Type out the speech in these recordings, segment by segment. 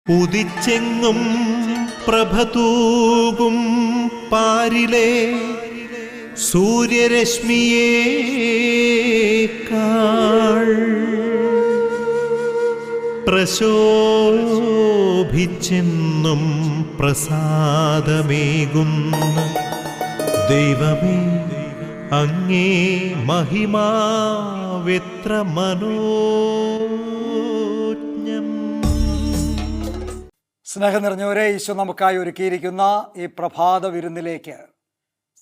ഉദിച്ചെങ്ങും പ്രഭതൂകും പാരിലെ സൂര്യരശ്മിയേക്കാൾ പ്രശോഭിച്ചെന്നും പ്രസാദമേകുന്ന ദൈവമേ, അങ്ങേ മഹിമാവെത്ര മനോജ്ഞം. സ്നേഹം നിറഞ്ഞവരെ, ഈശോ നമുക്കായി ഒരുക്കിയിരിക്കുന്ന ഈ പ്രഭാത വിരുന്നിലേക്ക്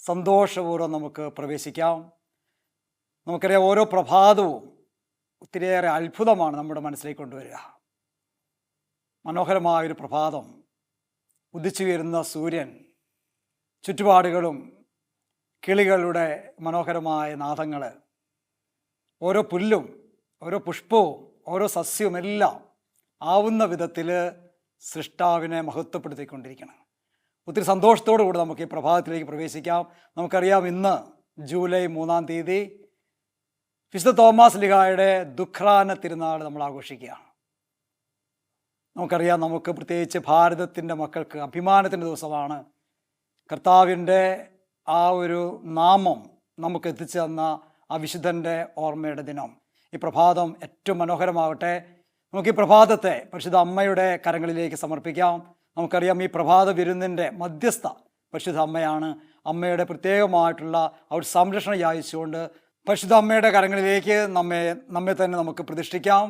സന്തോഷപൂർവ്വം നമുക്ക് പ്രവേശിക്കാം. നമുക്കറിയാം, ഓരോ പ്രഭാതവും ഒത്തിരിയേറെ അത്ഭുതമാണ് നമ്മുടെ മനസ്സിലേക്ക് കൊണ്ടുവരിക. മനോഹരമായൊരു പ്രഭാതം, ഉദിച്ചു വരുന്ന സൂര്യൻ, ചുറ്റുപാടുകളും കിളികളുടെ മനോഹരമായ നാദങ്ങൾ, ഓരോ പുല്ലും ഓരോ പുഷ്പവും ഓരോ സസ്യവും എല്ലാം ആവുന്ന വിധത്തിൽ സൃഷ്ടാവിനെ മഹത്വപ്പെടുത്തിക്കൊണ്ടിരിക്കണം. ഒത്തിരി സന്തോഷത്തോടു കൂടി നമുക്ക് ഈ പ്രഭാതത്തിലേക്ക് പ്രവേശിക്കാം. നമുക്കറിയാം, ഇന്ന് ജൂലൈ 3-ാം തീയതി വിശുദ്ധ തോമാസ് ലീഹായുടെ ദുഃഖ്രാന തിരുനാൾ നമ്മൾ ആഘോഷിക്കുകയാണ്. നമുക്കറിയാം, നമുക്ക് പ്രത്യേകിച്ച് ഭാരതത്തിൻ്റെ മക്കൾക്ക് അഭിമാനത്തിൻ്റെ ദിവസമാണ്. കർത്താവിൻ്റെ ആ ഒരു നാമം നമുക്ക് എത്തിച്ചു തന്ന ആ വിശുദ്ധൻ്റെ ഓർമ്മയുടെ ദിനം. ഈ പ്രഭാതം ഏറ്റവും മനോഹരമാകട്ടെ. നമുക്ക് ഈ പ്രഭാതത്തെ പരിശുദ്ധ അമ്മയുടെ കരങ്ങളിലേക്ക് സമർപ്പിക്കാം. നമുക്കറിയാം, ഈ പ്രഭാത വിരുന്നിൻ്റെ മധ്യസ്ഥ പരിശുദ്ധ അമ്മയാണ്. അമ്മയുടെ പ്രത്യേകമായിട്ടുള്ള ആ ഒരു സംരക്ഷണം യാചിച്ചുകൊണ്ട് പരിശുദ്ധ അമ്മയുടെ കരങ്ങളിലേക്ക് നമ്മെ തന്നെ നമുക്ക് പ്രതിഷ്ഠിക്കാം.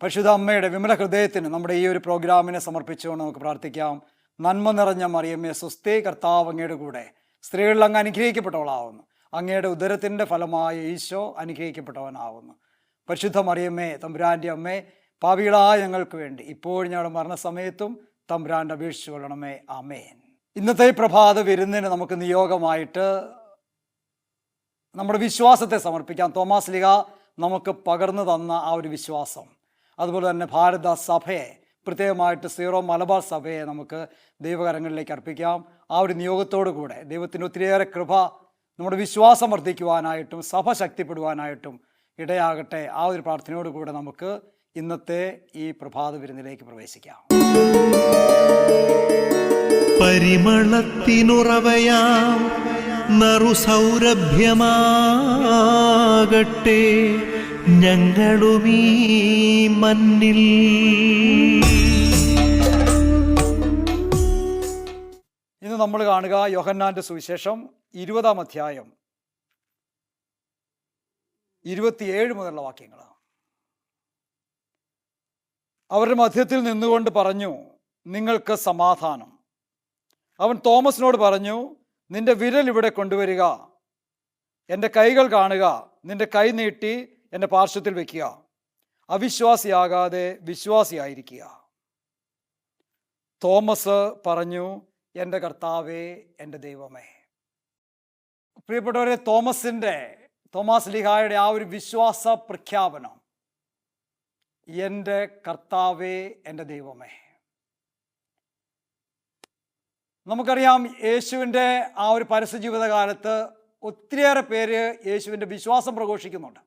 പരിശുദ്ധ അമ്മയുടെ വിമല ഹൃദയത്തിന് നമ്മുടെ ഈ ഒരു പ്രോഗ്രാമിനെ സമർപ്പിച്ചുകൊണ്ട് നമുക്ക് പ്രാർത്ഥിക്കാം. നന്മ നിറഞ്ഞ മറിയമ്മേ സ്വസ്തി, കർത്താവ് അങ്ങയുടെ കൂടെ, സ്ത്രീകളിൽ അങ്ങ് അനുഗ്രഹിക്കപ്പെട്ടവളാവുന്നു. അങ്ങയുടെ ഉദരത്തിൻ്റെ ഫലമായ ഈശോ അനുഗ്രഹിക്കപ്പെട്ടവനാവുന്നു. പരിശുദ്ധ മറിയമ്മേ, തമ്പുരാൻ്റെ അമ്മേ, പാപികളായ ഞങ്ങൾക്ക് വേണ്ടി ഇപ്പോഴും ഞങ്ങളുടെ മരണസമയത്തും തമ്പുരാൻ്റെ അപേക്ഷിച്ചു കൊള്ളണമേ. ആമേൻ. ഇന്നത്തെ പ്രഭാത വിരുന്നിന് നമുക്ക് നിയോഗമായിട്ട് നമ്മുടെ വിശ്വാസത്തെ സമർപ്പിക്കാം. തോമാസ് ലീഹ നമുക്ക് പകർന്നു തന്ന ആ ഒരു വിശ്വാസം, അതുപോലെ തന്നെ ഭാരത സഭയെ, പ്രത്യേകമായിട്ട് സീറോ മലബാർ സഭയെ നമുക്ക് ദൈവകരങ്ങളിലേക്ക് അർപ്പിക്കാം. ആ ഒരു നിയോഗത്തോടു കൂടെ ദൈവത്തിൻ്റെ ഒത്തിരിയേറെ കൃപ നമ്മുടെ വിശ്വാസം വർദ്ധിക്കുവാനായിട്ടും സഭ ശക്തിപ്പെടുവാനായിട്ടും ഇടയാകട്ടെ. ആ ഒരു പ്രാർത്ഥനയോട് കൂടെ നമുക്ക് ഇന്നത്തെ ഈ പ്രഭാത വിരുന്നിലേക്ക് പ്രവേശിക്കാം. പരിമളത്തിനുറവയാം നറുസൗരഭ്യമാകട്ടെ ഞങ്ങളുമീ മണ്ണിൽ. ഇന്ന് നമ്മൾ കാണുക യോഹന്നാന്റെ സുവിശേഷം 20-ാം അധ്യായം 27 മുതലുള്ള വാക്യങ്ങൾ. അവരുടെ മധ്യത്തിൽ നിന്നുകൊണ്ട് പറഞ്ഞു, നിങ്ങൾക്ക് സമാധാനം. അവൻ തോമസിനോട് പറഞ്ഞു, നിന്റെ വിരൽ ഇവിടെ കൊണ്ടുവരിക, എൻ്റെ കൈകൾ കാണുക, നിന്റെ കൈ നീട്ടി എൻ്റെ പാർശ്വത്തിൽ വയ്ക്കുക, അവിശ്വാസിയാകാതെ വിശ്വാസിയായിരിക്കുക. തോമസ് പറഞ്ഞു, എൻ്റെ കർത്താവേ, എൻ്റെ ദൈവമേ. പ്രിയപ്പെട്ടവരെ, തോമാസ് ലീഹായുടെ ആ ഒരു വിശ്വാസ പ്രഖ്യാപനം, എൻ്റെ കർത്താവേ, എൻ്റെ ദൈവമേ. നമുക്കറിയാം, യേശുവിൻ്റെ ആ ഒരു പരസ്യ ജീവിതകാലത്ത് ഒത്തിരിയേറെ പേര് യേശുവിൻ്റെ വിശ്വാസം പ്രഘോഷിക്കുന്നുണ്ട്.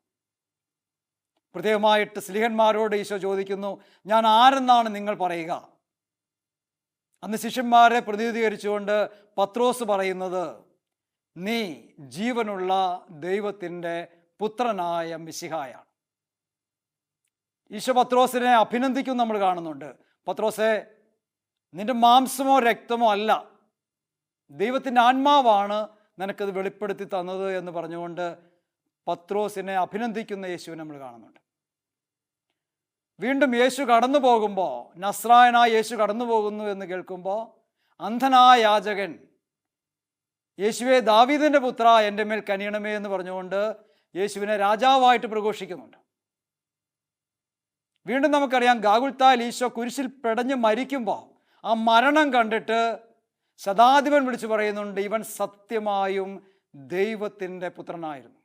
പ്രത്യേകമായിട്ട് സ്ലീഹന്മാരോട് ഈശോ ചോദിക്കുന്നു, ഞാൻ ആരെന്നാണ് നിങ്ങൾ പറയുക? അന്ന് ശിഷ്യന്മാരെ പ്രതിനിധീകരിച്ചുകൊണ്ട് പത്രോസ് പറയുന്നത്, നീ ജീവനുള്ള ദൈവത്തിൻ്റെ പുത്രനായ മിശിഹായാണ്. ഈശോ പത്രോസിനെ അഭിനന്ദിക്കും നമ്മൾ കാണുന്നുണ്ട്. പത്രോസേ, നിന്റെ മാംസമോ രക്തമോ അല്ല, ദൈവത്തിൻ്റെ ആത്മാവാണ് നിനക്കത് വെളിപ്പെടുത്തി തന്നത് എന്ന് പറഞ്ഞുകൊണ്ട് പത്രോസിനെ അഭിനന്ദിക്കുന്ന യേശുവിനെ നമ്മൾ കാണുന്നുണ്ട്. വീണ്ടും യേശു കടന്നു പോകുമ്പോൾ, നസ്രായനായ യേശു കടന്നു പോകുന്നു എന്ന് കേൾക്കുമ്പോൾ, അന്ധനായ യാചകൻ യേശുവേ, ദാവീദിൻ്റെ പുത്ര, എൻ്റെ മേൽ കനിയണമേ എന്ന് പറഞ്ഞുകൊണ്ട് യേശുവിനെ രാജാവായിട്ട് പ്രഘോഷിക്കുന്നുണ്ട്. വീണ്ടും നമുക്കറിയാം, ഗാഗുൽത്തായിൽ ഈശോ കുരിശിൽ പിടഞ്ഞ് മരിക്കുമ്പോൾ ആ മരണം കണ്ടിട്ട് ശതാധിപൻ വിളിച്ചു പറയുന്നുണ്ട്, ഇവൻ സത്യമായും ദൈവത്തിൻ്റെ പുത്രനായിരുന്നു.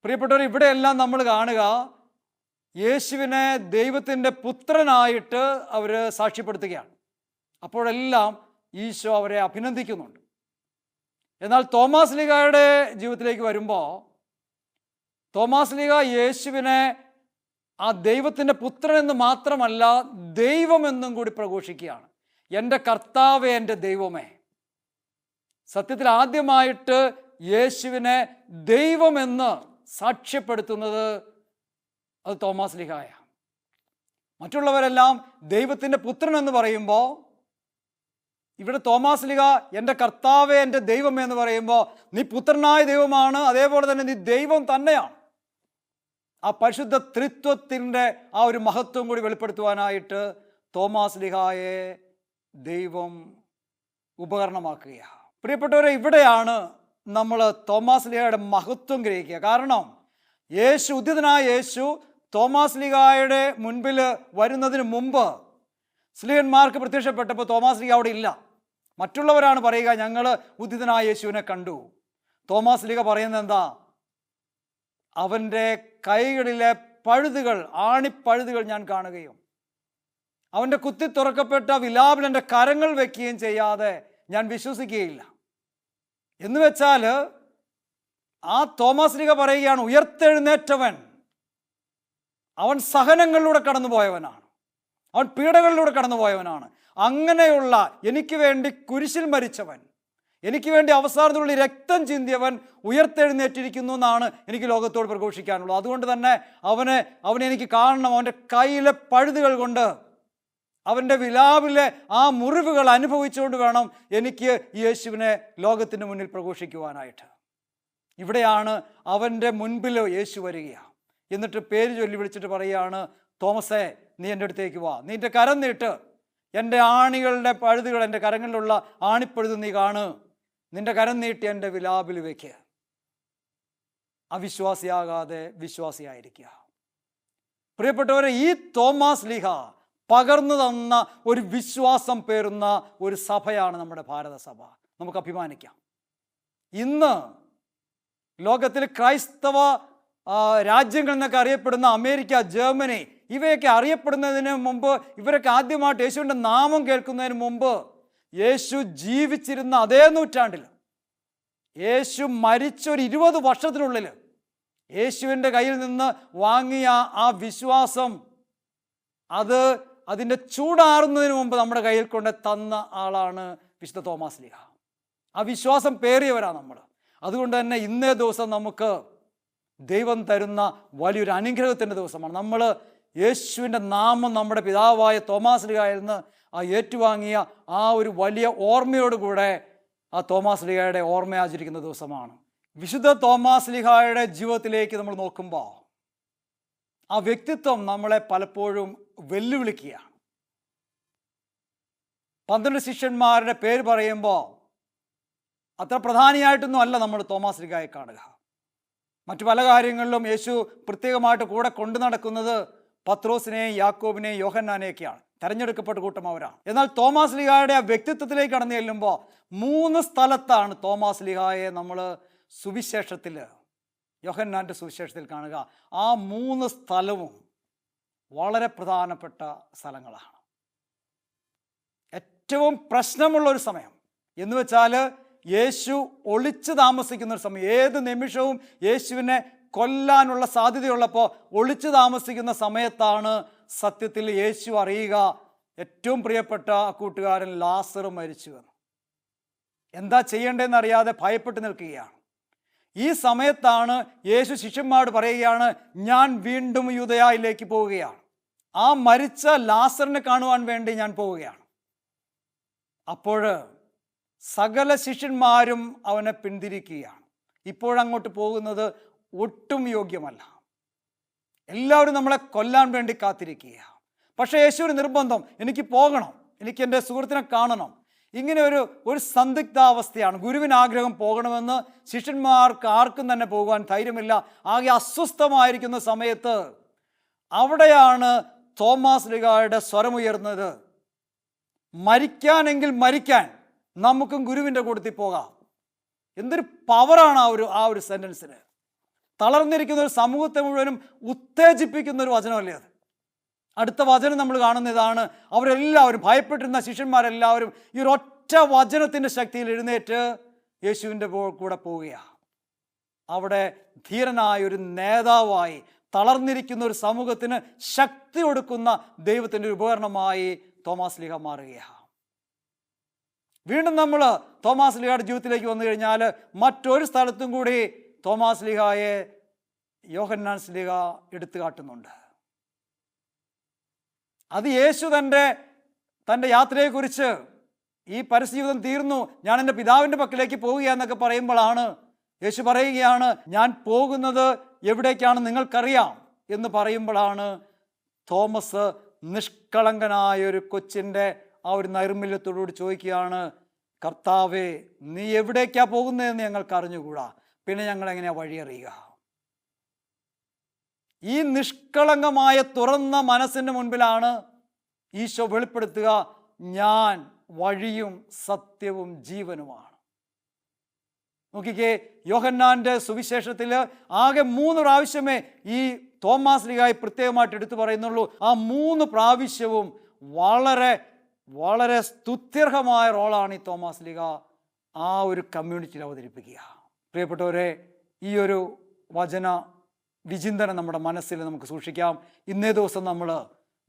പ്രിയപ്പെട്ടവർ, ഇവിടെയെല്ലാം നമ്മൾ കാണുക, യേശുവിനെ ദൈവത്തിൻ്റെ പുത്രനായിട്ട് അവർ സാക്ഷ്യപ്പെടുത്തുകയാണ്. അപ്പോഴെല്ലാം ഈശോ അവരെ അഭിനന്ദിക്കുന്നുണ്ട്. എന്നാൽ തോമാസ് ലീഹായുടെ ജീവിതത്തിലേക്ക് വരുമ്പോൾ, തോമാസ് ലീഹ യേശുവിനെ ആ ദൈവത്തിൻ്റെ പുത്രനെന്ന് മാത്രമല്ല, ദൈവമെന്നും കൂടി പ്രഘോഷിക്കുകയാണ്. എൻ്റെ കർത്താവേ, എൻ്റെ ദൈവമേ. സത്യത്തിൽ ആദ്യമായിട്ട് യേശുവിനെ ദൈവമെന്ന് സാക്ഷ്യപ്പെടുത്തുന്നത് അത് തോമാസ് ലീഹായ. മറ്റുള്ളവരെല്ലാം ദൈവത്തിൻ്റെ പുത്രൻ എന്ന് പറയുമ്പോൾ, ഇവിടെ തോമാസ് ലീഹ എൻ്റെ കർത്താവേ, എൻ്റെ ദൈവമേ എന്ന് പറയുമ്പോൾ, നീ പുത്രനായ ദൈവമാണ്, അതേപോലെ തന്നെ നീ ദൈവം തന്നെയാണ്. ആ പരിശുദ്ധ ത്രിത്വത്തിൻ്റെ ആ ഒരു മഹത്വം കൂടി വെളിപ്പെടുത്തുവാനായിട്ട് തോമാസ് ലീഹായെ ദൈവം ഉപകരണമാക്കുകയാണ്. പ്രിയപ്പെട്ടവരെ, ഇവിടെയാണ് നമ്മൾ തോമാസ് ലീഹായുടെ മഹത്വം ഗ്രഹിക്കുക. കാരണം യേശു, ഉദ്ധിതനായ യേശു തോമാസ് ലീഹായുടെ മുൻപിൽ വരുന്നതിന് മുമ്പ് സ്ലീഹന്മാർക്ക് പ്രത്യക്ഷപ്പെട്ടപ്പോൾ തോമാസ് ലീഹ അവിടെ ഇല്ല. മറ്റുള്ളവരാണ് പറയുക, ഞങ്ങൾ ഉദ്ധിതനായ യേശുവിനെ കണ്ടു. തോമാസ് ലീഹ പറയുന്നത് എന്താ? അവൻ്റെ കൈകളിലെ പഴുതുകൾ, ആണിപ്പഴുതുകൾ ഞാൻ കാണുകയും അവൻ്റെ കുത്തി തുറക്കപ്പെട്ട വിലാപിൽ എൻ്റെ കരങ്ങൾ വയ്ക്കുകയും ചെയ്യാതെ ഞാൻ വിശ്വസിക്കുകയില്ല എന്ന് വെച്ചാൽ, ആ തോമാസ് ലീഹ പറയുകയാണ്, ഉയർത്തെഴുന്നേറ്റവൻ അവൻ സഹനങ്ങളിലൂടെ കടന്നുപോയവനാണ്, അവൻ പീഡകളിലൂടെ കടന്നുപോയവനാണ്. അങ്ങനെയുള്ള എനിക്ക് വേണ്ടി കുരിശിൽ മരിച്ചവൻ, എനിക്ക് വേണ്ടി അവസാനത്തുള്ളി രക്തം ചിന്തിയവൻ ഉയർത്തെഴുന്നേറ്റിരിക്കുന്നു എന്നാണ് എനിക്ക് ലോകത്തോട് പ്രഘോഷിക്കാനുള്ളത്. അതുകൊണ്ട് തന്നെ അവനെ എനിക്ക് കാണണം. അവൻ്റെ കയ്യിലെ പഴുതുകൾ കൊണ്ട്, അവൻ്റെ വിലാപിലെ ആ മുറിവുകൾ അനുഭവിച്ചുകൊണ്ട് വേണം എനിക്ക് യേശുവിനെ ലോകത്തിന് മുന്നിൽ പ്രഘോഷിക്കുവാനായിട്ട്. ഇവിടെയാണ് അവൻ്റെ മുൻപിൽ യേശു വരികയാണ്. എന്നിട്ട് പേര് ചൊല്ലി വിളിച്ചിട്ട് പറയുകയാണ്, തോമസേ, നീ എൻ്റെ അടുത്തേക്ക് വാ, നീ എൻ്റെ കരം നീട്ട്, എൻ്റെ ആണികളുടെ പഴുതുകൾ, എൻ്റെ കരങ്ങളിലുള്ള ആണിപ്പഴുത് നീ കാണ്, നിൻ്റെ കരം നീട്ടി എൻ്റെ വിലാപിൽ വയ്ക്കുക. അവിശ്വാസിയാകാതെ വിശ്വാസിയായിരിക്കുക. പ്രിയപ്പെട്ടവരെ, ഈ തോമാസ് ലീഹ പകർന്നു തന്ന ഒരു വിശ്വാസം പേറുന്ന ഒരു സഭയാണ് നമ്മുടെ ഭാരതസഭ. നമുക്ക് അഭിമാനിക്കാം. ഇന്ന് ലോകത്തിൽ ക്രൈസ്തവ രാജ്യങ്ങൾ എന്നൊക്കെ അറിയപ്പെടുന്ന അമേരിക്ക, ജർമ്മനി, ഇവയൊക്കെ അറിയപ്പെടുന്നതിന് മുമ്പ്, ഇവരൊക്കെ ആദ്യമായിട്ട് യേശുവിൻ്റെ നാമം കേൾക്കുന്നതിന് മുമ്പ്, യേശു ജീവിച്ചിരുന്ന അതേ നൂറ്റാണ്ടിൽ, യേശു മരിച്ചൊരു 20 വർഷത്തിനുള്ളിൽ യേശുവിൻ്റെ കയ്യിൽ നിന്ന് വാങ്ങിയ ആ വിശ്വാസം, അതിൻ്റെ ചൂടാറുന്നതിന് മുമ്പ് നമ്മുടെ കയ്യിൽ കൊണ്ട് തന്ന ആളാണ് വിശുദ്ധ തോമാസ് ലീഹ. ആ വിശ്വാസം പേറിയവരാണ് നമ്മൾ. അതുകൊണ്ട് തന്നെ ഇന്നേ ദിവസം നമുക്ക് ദൈവം തരുന്ന വലിയൊരു അനുഗ്രഹത്തിൻ്റെ ദിവസമാണ്. നമ്മൾ യേശുവിൻ്റെ നാമം നമ്മുടെ പിതാവായ തോമാസ് ലീഹായിൽ നിന്ന് ഏറ്റുവാങ്ങിയ ആ ഒരു വലിയ ഓർമ്മയോടുകൂടെ ആ തോമാസ് ലീഹായുടെ ഓർമ്മ ആചരിക്കുന്ന ദിവസമാണ്. വിശുദ്ധ തോമാസ് ലീഹായുടെ ജീവിതത്തിലേക്ക് നമ്മൾ നോക്കുമ്പോൾ ആ വ്യക്തിത്വം നമ്മളെ പലപ്പോഴും വെല്ലുവിളിക്കുകയാണ്. 12 ശിഷ്യന്മാരുടെ പേര് പറയുമ്പോൾ അത്ര പ്രധാനിയായിട്ടൊന്നും അല്ല നമ്മൾ തോമാസ് ലീഹായെ കാണുക. മറ്റു പല കാര്യങ്ങളിലും യേശു പ്രത്യേകമായിട്ട് കൂടെ കൊണ്ടു നടക്കുന്നത് പത്രോസിനെയും യാക്കോബിനെയും യോഹന്നാനെയൊക്കെയാണ്. തെരഞ്ഞെടുക്കപ്പെട്ട കൂട്ടം അവരാണ്. എന്നാൽ തോമാസ് ലീഹായുടെ ആ വ്യക്തിത്വത്തിലേക്ക് കടന്നു ചെല്ലുമ്പോൾ 3 സ്ഥലത്താണ് തോമാസ് ലീഹായെ നമ്മൾ സുവിശേഷത്തിൽ, യോഹന്നാൻ്റെ സുവിശേഷത്തിൽ കാണുക. ആ 3 സ്ഥലവും വളരെ പ്രധാനപ്പെട്ട സ്ഥലങ്ങളാണ്. ഏറ്റവും പ്രശ്നമുള്ള ഒരു സമയം എന്ന് വെച്ചാൽ യേശു ഒളിച്ചു താമസിക്കുന്ന ഒരു സമയം. ഏത് നിമിഷവും യേശുവിനെ കൊല്ലാനുള്ള സാധ്യതയുള്ളപ്പോൾ ഒളിച്ചു താമസിക്കുന്ന സമയത്താണ് സത്യത്തിൽ യേശു അറിയുക, ഏറ്റവും പ്രിയപ്പെട്ട കൂട്ടുകാരൻ ലാസർ മരിച്ചുവെന്ന്. എന്താ ചെയ്യേണ്ടതെന്ന് അറിയാതെ ഭയപ്പെട്ട് നിൽക്കുകയാണ്. ഈ സമയത്താണ് യേശു ശിഷ്യന്മാരോട് പറയുകയാണ്, ഞാൻ വീണ്ടും യൂദയായിലേക്ക് പോവുകയാണ്, ആ മരിച്ച ലാസറിനെ കാണുവാൻ വേണ്ടി ഞാൻ പോവുകയാണ്. അപ്പോൾ സകല ശിഷ്യന്മാരും അവനെ പിന്തിരിക്കുകയാണ്. ഇപ്പോഴങ്ങോട്ട് പോകുന്നത് ഒട്ടും യോഗ്യമല്ല. എല്ലാവരും നമ്മളെ കൊല്ലാൻ വേണ്ടി കാത്തിരിക്കുകയാണ്. പക്ഷേ യേശുവിന് നിർബന്ധം, എനിക്ക് പോകണം, എനിക്ക് എൻ്റെ സുഹൃത്തിനെ കാണണം. ഇങ്ങനെ ഒരു സന്ദിഗ്ധാവസ്ഥയാണ്. ഗുരുവിന് ആഗ്രഹം പോകണമെന്ന്, ശിഷ്യന്മാർക്ക് ആർക്കും തന്നെ പോകുവാൻ ധൈര്യമില്ല. ആകെ അസ്വസ്ഥമായിരിക്കുന്ന സമയത്ത് അവിടെയാണ് തോമാസ് ലീഹായുടെ സ്വരമുയർന്നത്, മരിക്കാനെങ്കിൽ മരിക്കാൻ, നമുക്കും ഗുരുവിൻ്റെ കൂട്ടത്തിൽ പോകാം. എന്തൊരു പവറാണ് ആ ഒരു സെൻറ്റൻസിന്. തളർന്നിരിക്കുന്ന ഒരു സമൂഹത്തെ മുഴുവനും ഉത്തേജിപ്പിക്കുന്ന ഒരു വചനമല്ലേ അത്. അടുത്ത വചനം നമ്മൾ കാണുന്ന ഇതാണ്. അവരെല്ലാവരും, ഭയപ്പെട്ടിരുന്ന ശിഷ്യന്മാരെല്ലാവരും ഈ ഒരു ഒറ്റ വചനത്തിൻ്റെ ശക്തിയിൽ എഴുന്നേറ്റ് യേശുവിൻ്റെ കൂടെ പോവുകയാണ്. അവിടെ ധീരനായ ഒരു നേതാവായി, തളർന്നിരിക്കുന്ന ഒരു സമൂഹത്തിന് ശക്തി കൊടുക്കുന്ന ദൈവത്തിൻ്റെ ഒരു ഉപകരണമായി തോമാസ് ലീഹ മാറുകയാണ്. വീണ്ടും നമ്മൾ തോമാസ് ലീഹയുടെ ജീവിതത്തിലേക്ക് വന്നു കഴിഞ്ഞാൽ മറ്റൊരു സ്ഥലത്തും കൂടി തോമാസ് ലീഹായെ യോഹന്നാൻ സ്ലീഹ എടുത്തു കാട്ടുന്നുണ്ട്. അത് യേശു തൻ്റെ യാത്രയെക്കുറിച്ച് ഈ പരസ്യജീവിതം തീർന്നു, ഞാൻ എൻ്റെ പിതാവിൻ്റെ പക്കലേക്ക് പോവുകയെന്നൊക്കെ പറയുമ്പോഴാണ് യേശു പറയുകയാണ്, ഞാൻ പോകുന്നത് എവിടേക്കാണ് നിങ്ങൾക്കറിയാം എന്ന് പറയുമ്പോഴാണ് തോമസ് നിഷ്കളങ്കനായൊരു കൊച്ചിൻ്റെ ആ ഒരു നൈർമല്യത്തോടുകൂടി ചോദിക്കുകയാണ്, കർത്താവേ, നീ എവിടേക്കാ പോകുന്നതെന്ന് ഞങ്ങൾക്ക് അറിഞ്ഞുകൂടാ, പിന്നെ ഞങ്ങൾ എങ്ങനെയാ വഴിയറിയുക? ഈ നിഷ്കളങ്കമായ തുറന്ന മനസ്സിൻ്റെ മുൻപിലാണ് ഈശോ വെളിപ്പെടുത്തുക, ഞാൻ വഴിയും സത്യവും ജീവനുമാണ്. നോക്കിക്കേ, യോഹന്നാൻ്റെ സുവിശേഷത്തിൽ ആകെ 3 പ്രാവശ്യമേ ഈ തോമാസ് ലീഹായെ പ്രത്യേകമായിട്ട് എടുത്തു പറയുന്നുള്ളൂ. ആ 3 പ്രാവശ്യവും വളരെ വളരെ സ്തുത്യർഹമായ റോളാണ് ഈ തോമാസ് ലീഹ ആ ഒരു കമ്മ്യൂണിറ്റിയിൽ അവതരിപ്പിക്കുക. പ്രിയപ്പെട്ടവരെ, ഈ ഒരു വചന വിചിന്തനം നമ്മുടെ മനസ്സിൽ നമുക്ക് സൂക്ഷിക്കാം. ഇന്നേ ദിവസം നമ്മൾ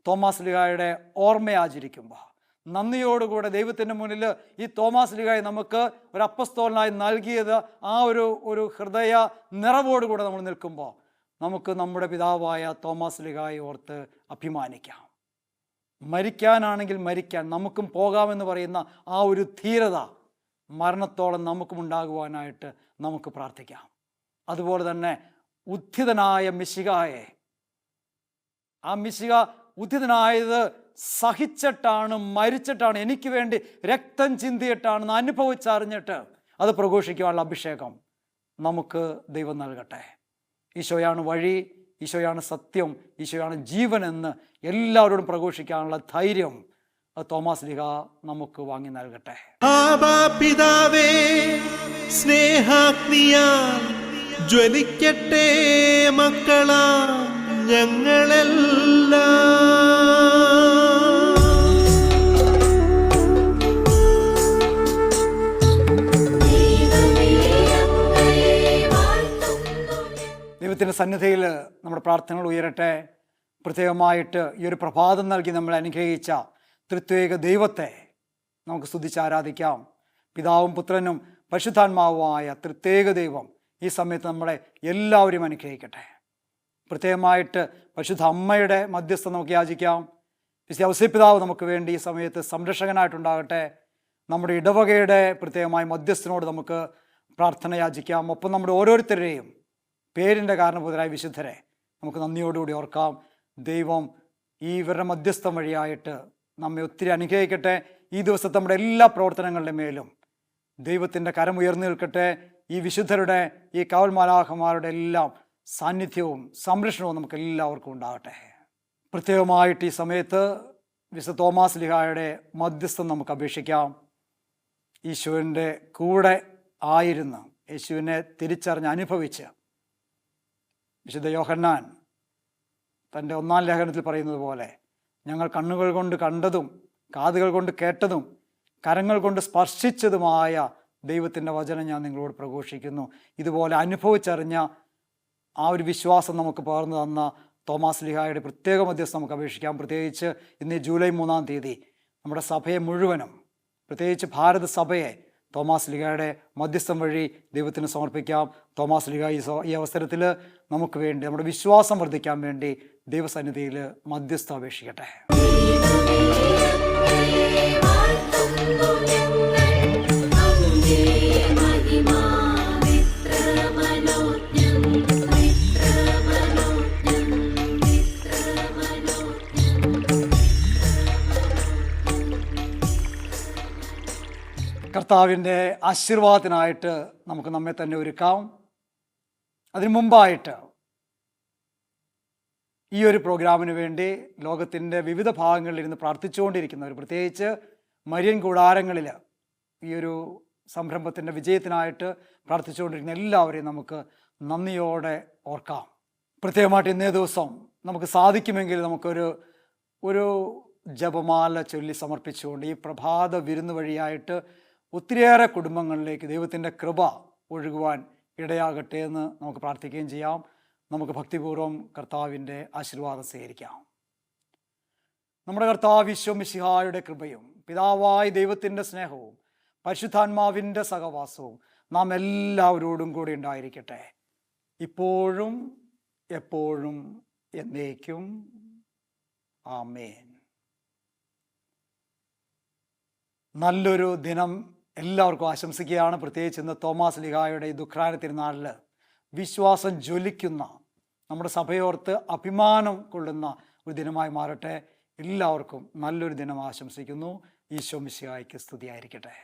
തോമാസ് ലീഹായുടെ ഓർമ്മ ആചരിക്കുമ്പോൾ നന്ദിയോടുകൂടെ ദൈവത്തിൻ്റെ മുന്നിൽ ഈ തോമാസ് ലീഹായെ നമുക്ക് ഒരു അപ്പസ്തോലനായി നൽകിയത് ആ ഒരു ഹൃദയ നിറവോടുകൂടെ നമ്മൾ നിൽക്കുമ്പോൾ നമുക്ക് നമ്മുടെ പിതാവായ തോമാസ് ലീഹായെ ഓർത്ത് അഭിമാനിക്കാം. മരിക്കാനാണെങ്കിൽ മരിക്കാൻ, നമുക്കും പോകാമെന്ന് പറയുന്ന ആ ഒരു ധീരത മരണത്തോളം നമുക്കും ഉണ്ടാകുവാനായിട്ട് നമുക്ക് പ്രാർത്ഥിക്കാം. അതുപോലെ തന്നെ ഉദ്ധിതനായ മിശിഹായെ, ആ മിശിഹ ഉദ്ധിതനായത് സഹിച്ചിട്ടാണ്, മരിച്ചിട്ടാണ്, എനിക്ക് വേണ്ടി രക്തം ചിന്തിയിട്ടാണെന്ന് അനുഭവിച്ചറിഞ്ഞിട്ട് അത് പ്രഘോഷിക്കാനുള്ള അഭിഷേകം നമുക്ക് ദൈവം നൽകട്ടെ. ഈശോയാണ് വഴി, ഈശോയാണ് സത്യം, ഈശോയാണ് ജീവൻ എന്ന് എല്ലാവരോടും പ്രഘോഷിക്കാനുള്ള ധൈര്യം തോമാസ് ലീഹ നമുക്ക് വാങ്ങി നൽകട്ടെ. ആബാ പിതാവേ, സ്നേഹാഗ്നിയാൽ ജ്വലിക്കട്ടെ മക്കളാ ഞങ്ങളെല്ലാം. ദൈവത്തിൻ്റെ സന്നിധിയിൽ നമ്മുടെ പ്രാർത്ഥനകൾ ഉയരട്ടെ. പ്രത്യേകമായിട്ട് ഈ ഒരു പ്രഭാതം നൽകി നമ്മളെ അനുഗ്രഹിച്ച ത്രിത്വേക ദൈവത്തെ നമുക്ക് സ്തുതിച്ച് ആരാധിക്കാം. പിതാവും പുത്രനും പരിശുദ്ധാത്മാവുമായ ത്രിത്വേക ദൈവം ഈ സമയത്ത് നമ്മളെ എല്ലാവരും അനുഗ്രഹിക്കട്ടെ. പ്രത്യേകമായിട്ട് പരിശുദ്ധ അമ്മയുടെ മധ്യസ്ഥം നമുക്ക് യാചിക്കാം. വിശുദ്ധ ഔസേപ്പിതാവ് നമുക്ക് വേണ്ടി ഈ സമയത്ത് സംരക്ഷകനായിട്ടുണ്ടാകട്ടെ. നമ്മുടെ ഇടവകയുടെ പ്രത്യേകമായ മധ്യസ്ഥനോട് നമുക്ക് പ്രാർത്ഥന യാചിക്കാം. ഒപ്പം നമ്മുടെ ഓരോരുത്തരുടെയും പേരിൻ്റെ കാരണഭൂതരായ വിശുദ്ധരെ നമുക്ക് നന്ദിയോടുകൂടി ഓർക്കാം. ദൈവം ഈ ഇവരുടെ മധ്യസ്ഥം വഴിയായിട്ട് നമ്മെ ഒത്തിരി അനുഗ്രഹിക്കട്ടെ. ഈ ദിവസത്തെ നമ്മുടെ എല്ലാ പ്രവർത്തനങ്ങളുടെ മേലും ദൈവത്തിൻ്റെ കരം ഉയർന്നു നിൽക്കട്ടെ. ഈ വിശുദ്ധരുടെ, ഈ കാവൽ മാലാഖമാരുടെ എല്ലാം സാന്നിധ്യവും സംരക്ഷണവും നമുക്ക് എല്ലാവർക്കും ഉണ്ടാകട്ടെ. പ്രത്യേകമായിട്ട് ഈ സമയത്ത് വിശുദ്ധ തോമാസ് ലീഹായുടെ മധ്യസ്ഥം നമുക്ക് അപേക്ഷിക്കാം. ഈശോൻ്റെ കൂടെ ആയിരുന്ന് യേശുവിനെ തിരിച്ചറിഞ്ഞ് അനുഭവിച്ച് വിശുദ്ധ യോഹന്നാൻ തൻ്റെ 1-ാം ലേഖനത്തിൽ പറയുന്നത് പോലെ, ഞങ്ങൾ കണ്ണുകൾ കൊണ്ട് കണ്ടതും കാതുകൾ കൊണ്ട് കേട്ടതും കരങ്ങൾ കൊണ്ട് സ്പർശിച്ചതുമായ ദൈവത്തിൻ്റെ വചനം ഞാൻ നിങ്ങളോട് പ്രഘോഷിക്കുന്നു. ഇതുപോലെ അനുഭവിച്ചറിഞ്ഞ ആ ഒരു വിശ്വാസം നമുക്ക് പകർന്നു തന്ന തോമാസ് ലീഹായുടെ പ്രത്യേക മധ്യസ്ഥം നമുക്ക് അപേക്ഷിക്കാം. പ്രത്യേകിച്ച് ഇന്ന് ജൂലൈ 3-ാം തീയതി നമ്മുടെ സഭയെ മുഴുവനും, പ്രത്യേകിച്ച് ഭാരത സഭയെ തോമാസ് ലീഹായുടെ മധ്യസ്ഥം വഴി ദൈവത്തിന് സമർപ്പിക്കാം. തോമാസ് ലീഹ ഈ അവസരത്തിൽ നമുക്ക് വേണ്ടി, നമ്മുടെ വിശ്വാസം വർദ്ധിക്കാൻ വേണ്ടി ദൈവസന്നിധിയിൽ മധ്യസ്ഥം അപേക്ഷിക്കട്ടെ. കർത്താവിൻ്റെ ആശീർവാദത്തിനായിട്ട് നമുക്ക് നമ്മെ തന്നെ ഒരുക്കാം. അതിനു മുമ്പായിട്ട് ഈ ഒരു പ്രോഗ്രാമിന് വേണ്ടി ലോകത്തിൻ്റെ വിവിധ ഭാഗങ്ങളിൽ ഇരുന്ന് പ്രാർത്ഥിച്ചുകൊണ്ടിരിക്കുന്നവർ, പ്രത്യേകിച്ച് മരിയൻ കൂടാരങ്ങളിൽ ഈ ഒരു സംരംഭത്തിൻ്റെ വിജയത്തിനായിട്ട് പ്രാർത്ഥിച്ചുകൊണ്ടിരിക്കുന്ന എല്ലാവരെയും നമുക്ക് നന്ദിയോടെ ഓർക്കാം. പ്രത്യേകമായിട്ട് ഇന്നേ ദിവസം നമുക്ക് സാധിക്കുമെങ്കിൽ നമുക്കൊരു ജപമാല ചൊല്ലി സമർപ്പിച്ചുകൊണ്ട് ഈ പ്രഭാത വിരുന്ന് വഴിയായിട്ട് ഒത്തിരിയേറെ കുടുംബങ്ങളിലേക്ക് ദൈവത്തിൻ്റെ കൃപ ഒഴുകുവാൻ ഇടയാകട്ടെ എന്ന് നമുക്ക് പ്രാർത്ഥിക്കുകയും ചെയ്യാം. നമുക്ക് ഭക്തിപൂർവ്വം കർത്താവിൻ്റെ ആശീർവാദം സ്വീകരിക്കാം. നമ്മുടെ കർത്താവ് ഈശോ മിശിഹായുടെ കൃപയും പിതാവായ ദൈവത്തിൻ്റെ സ്നേഹവും പരിശുദ്ധാത്മാവിൻ്റെ സഹവാസവും നാം എല്ലാവരോടും കൂടി ഉണ്ടായിരിക്കട്ടെ, ഇപ്പോഴും എപ്പോഴും എന്നേക്കും. ആമേൻ. നല്ലൊരു ദിനം എല്ലാവർക്കും ആശംസിക്കുകയാണ്. പ്രത്യേകിച്ച് ഇന്ന് തോമാസ് ലീഹായുടെ ഈ ദുഃഖാന തിരുനാളിൽ വിശ്വാസം ജ്വലിക്കുന്ന നമ്മുടെ സഭയോർത്ത് അഭിമാനം കൊള്ളുന്ന ഒരു ദിനമായി മാറട്ടെ. എല്ലാവർക്കും നല്ലൊരു ദിനം ആശംസിക്കുന്നു. ഈശോ മിശിഹായ്ക്ക് സ്തുതിയായിരിക്കട്ടെ.